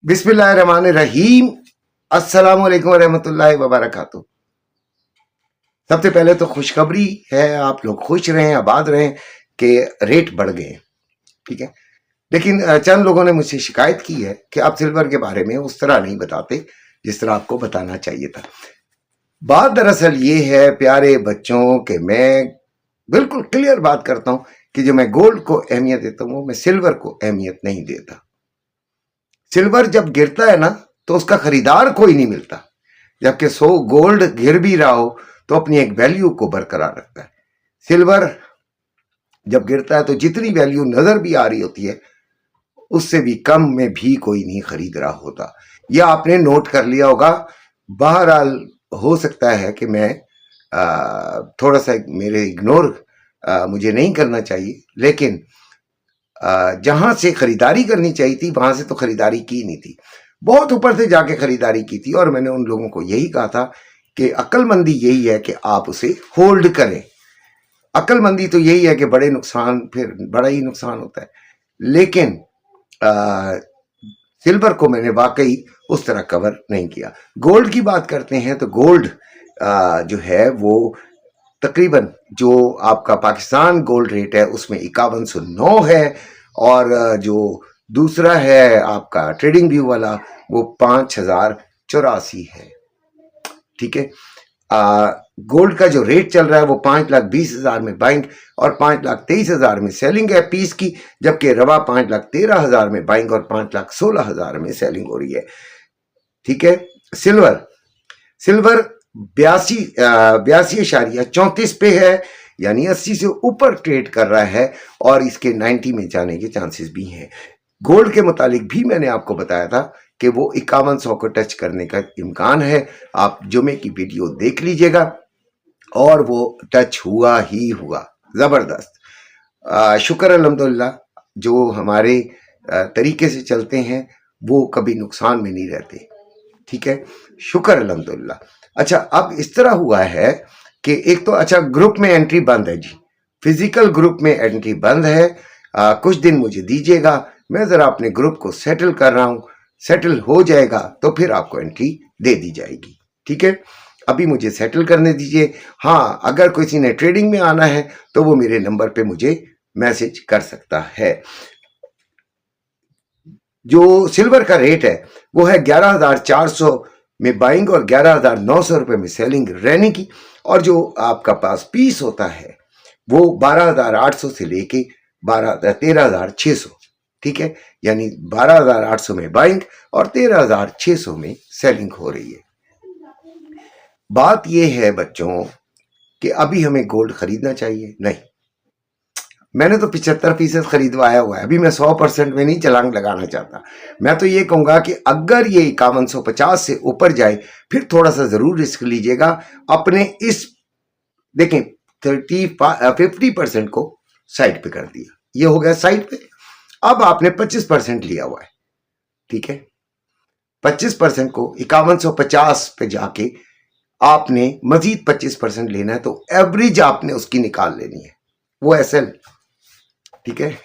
बिस्मिल्लाहिर्रहमानिर्रहीम। अस्सलाम वालेकुम रहमतुल्लाहि व बरकातुहू। सबसे पहले तो खुशखबरी है, आप लोग खुश रहें, आबाद रहें कि रेट बढ़ गए। ठीक है, लेकिन चंद लोगों ने मुझसे शिकायत की है कि आप सिल्वर के बारे में उस तरह नहीं बताते जिस तरह आपको बताना चाहिए था। बात दरअसल ये है प्यारे बच्चों कि मैं बिल्कुल क्लियर बात करता हूं कि जो मैं गोल्ड को अहमियत देता हूं मैं सिल्वर को अहमियत नहीं देता। सिल्वर जब गिरता है ना तो उसका खरीदार कोई नहीं मिलता, जबकि गोल्ड गिर भी रहा हो तो अपनी एक वैल्यू को बरकरार रखता है। सिल्वर जब गिरता है तो जितनी वैल्यू नजर भी आ रही होती है उससे भी कम में भी कोई नहीं खरीद रहा होता। यह आपने नोट कर लिया होगा। बहरहाल हो सकता है कि मैं थोड़ा सा मेरे इग्नोर मुझे नहीं करना चाहिए, लेकिन जहां से खरीदारी करनी चाहिए थी वहां से तो खरीदारी की नहीं थी, बहुत ऊपर से जाके खरीदारी की थी। और मैंने उन लोगों को यही कहा था कि अक्लमंदी यही है कि आप उसे होल्ड करें। अक्लमंदी तो यही है कि बड़े नुकसान फिर बड़ा ही नुकसान होता है, लेकिन सिल्वर को मैंने वाकई उस तरह कवर नहीं किया। गोल्ड की बात करते हैं तो गोल्ड जो है वो तकरीबन जो आपका पाकिस्तान गोल्ड रेट है उसमें 5109 है, और जो दूसरा है आपका ट्रेडिंग व्यू वाला वो 5084 है। ठीक है, गोल्ड का जो रेट चल रहा है वो 5,20,000 में बाइंग और 5,23,000 में सेलिंग है पीस की, जबकि रवा 5,13,000 में बाइंग और 5,16,000 में सेलिंग हो रही है। ठीक है, सिल्वर सिल्वर 82.34 पे है, यानी 80 से ऊपर ट्रेड कर रहा है और इसके 90 में जाने के चांसेस भी हैं। गोल्ड के मुतालिक भी मैंने आपको बताया था कि वो 5100 को टच करने का इम्कान है। आप जुमे की वीडियो देख लीजिएगा और वो टच हुआ ही हुआ, जबरदस्त। शुक्र अल्हम्दुलिल्लाह, जो हमारे तरीके से चलते हैं वो कभी नुकसान में नहीं रहते। ठीक है, शुक्र अल्हम्दुलिल्लाह। अच्छा, अब इस तरह हुआ है कि एक तो अच्छा ग्रुप में एंट्री बंद है जी, फिजिकल ग्रुप में एंट्री बंद है। कुछ दिन मुझे दीजिएगा, मैं जरा अपने ग्रुप को सेटल कर रहा हूं, सेटल हो जाएगा तो फिर आपको एंट्री दे दी जाएगी। ठीक है, अभी मुझे सेटल करने दीजिए। हाँ, अगर किसी ने ट्रेडिंग में आना है तो वो मेरे नंबर पे मुझे मैसेज कर सकता है। जो सिल्वर का रेट है वो है 11,400 में बाइंग और 11,900 रुपए में सेलिंग रहने की, और जो आपका पास पीस होता है वो 12,800 से लेके 13,600। ठीक है, यानी 12,800 में बाइंग और 13,600 में सेलिंग हो रही है। बात यह है बच्चों कि अभी हमें गोल्ड खरीदना चाहिए? नहीं, मैंने तो 75% खरीदवाया हुआ है, अभी मैं 100% में नहीं छलांग लगाना चाहता। मैं तो ये कहूंगा कि अगर ये 5150 से ऊपर जाए फिर थोड़ा सा जरूर रिस्क लीजिएगा। अपने इस देखें 50% को साइड पे कर दिया, ये हो गया साइड पे। अब आपने 25% लिया हुआ है। ठीक है, 25% को 5150 पे जाके आपने मजीद 25% लेना है, तो एवरेज आपने उसकी निकाल लेनी है, वो एसएल। ठीक है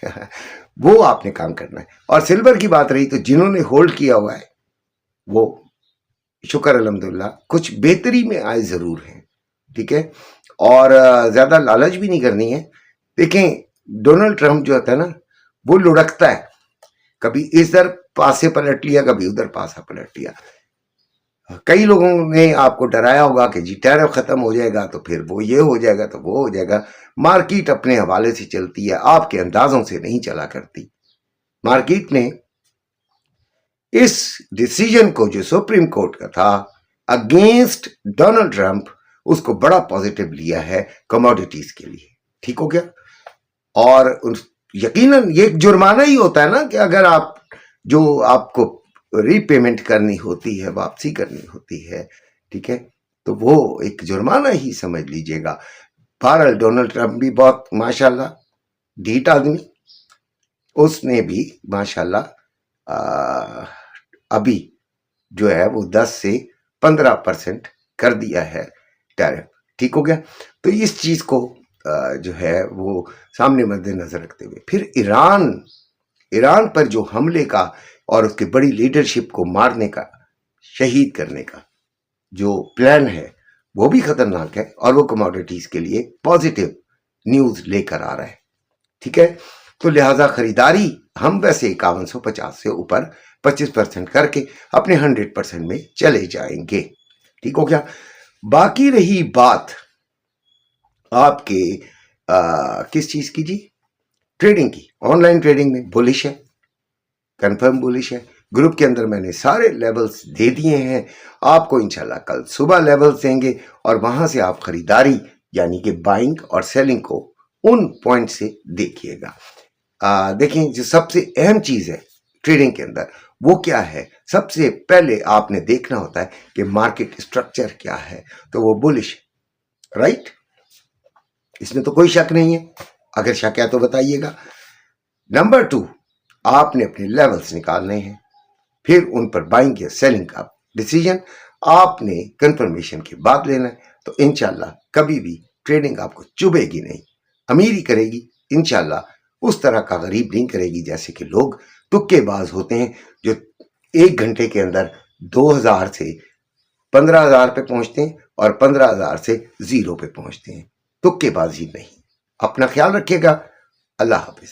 वो आपने काम करना है। और सिल्वर की बात रही तो जिन्होंने होल्ड किया हुआ है वो शुक्र अल्हम्दुलिल्लाह कुछ बेहतरी में आए जरूर हैं। ठीक है, और ज्यादा लालच भी नहीं करनी है। देखें, डोनाल्ड ट्रंप जो होता है ना वो लुढ़कता है, कभी इधर पासे पलट लिया, कभी उधर पासा पलट लिया। कई लोगों ने आपको डराया होगा कि जी टैरिफ खत्म हो जाएगा तो फिर वो ये हो जाएगा तो वो हो जाएगा। मार्केट अपने हवाले से चलती है, आपके अंदाजों से नहीं चला करती। मार्केट ने इस डिसीजन को जो सुप्रीम कोर्ट का था अगेंस्ट डोनाल्ड ट्रंप, उसको बड़ा पॉजिटिव लिया है कमोडिटीज के लिए। ठीक हो गया, और यकीनन ये एक जुर्माना ही होता है ना कि अगर आप जो आपको रीपेमेंट करनी होती है, वापसी करनी होती है, ठीक है, तो वो एक जुर्माना ही समझ लीजिएगा। बहरहाल डोनाल्ड ट्रंप भी बहुत माशाल्लाह ढीठ आदमी, उसने भी माशाल्लाह अभी जो है वो 10 से 15% कर दिया है टैरिफ। ठीक हो गया, तो इस चीज को जो है वो सामने मद्देनजर रखते हुए फिर ईरान पर जो हमले का और उसके बड़ी लीडरशिप को मारने का, शहीद करने का जो प्लान है वो भी खतरनाक है और वो कमोडिटीज के लिए पॉजिटिव न्यूज लेकर आ रहा है। ठीक है, तो लिहाजा खरीदारी हम वैसे 5150 से ऊपर 25% करके अपने 100% में चले जाएंगे। ठीक हो गया। बाकी रही बात आपके किस चीज की जी, ट्रेडिंग की। ऑनलाइन ट्रेडिंग में बुलिश है, कंफर्म बुलिश है। ग्रुप के अंदर मैंने सारे लेवल्स दे दिए हैं, आपको इंशाल्लाह कल सुबह लेवल्स देंगे और वहां से आप खरीदारी यानी कि बाइंग और सेलिंग को उन पॉइंट से देखिएगा। देखें, जो सबसे अहम चीज है ट्रेडिंग के अंदर वो क्या है, सबसे पहले आपने देखना होता है कि मार्केट स्ट्रक्चर क्या है, तो वो बुलिश, राइट, इसमें तो कोई शक नहीं है। अगर शक है तो बताइएगा। नंबर 2, आपने अपने लेवल्स निकालने हैं, फिर उन पर बाइंग या सेलिंग का डिसीजन आपने कंफर्मेशन के बाद लेना है। तो इंशाल्लाह कभी भी ट्रेडिंग आपको चुभेगी नहीं, अमीरी करेगी इंशाल्लाह, उस तरह का गरीब नहीं करेगी जैसे कि लोग तुक्केबाज होते हैं जो 1 घंटे के अंदर 2000 से 15,000 पे पहुंचते हैं और 15,000 से 0 पे पहुंचते हैं। तुक्केबाजी नहीं। अपना ख्याल रखिएगा। अल्लाह हाफिज।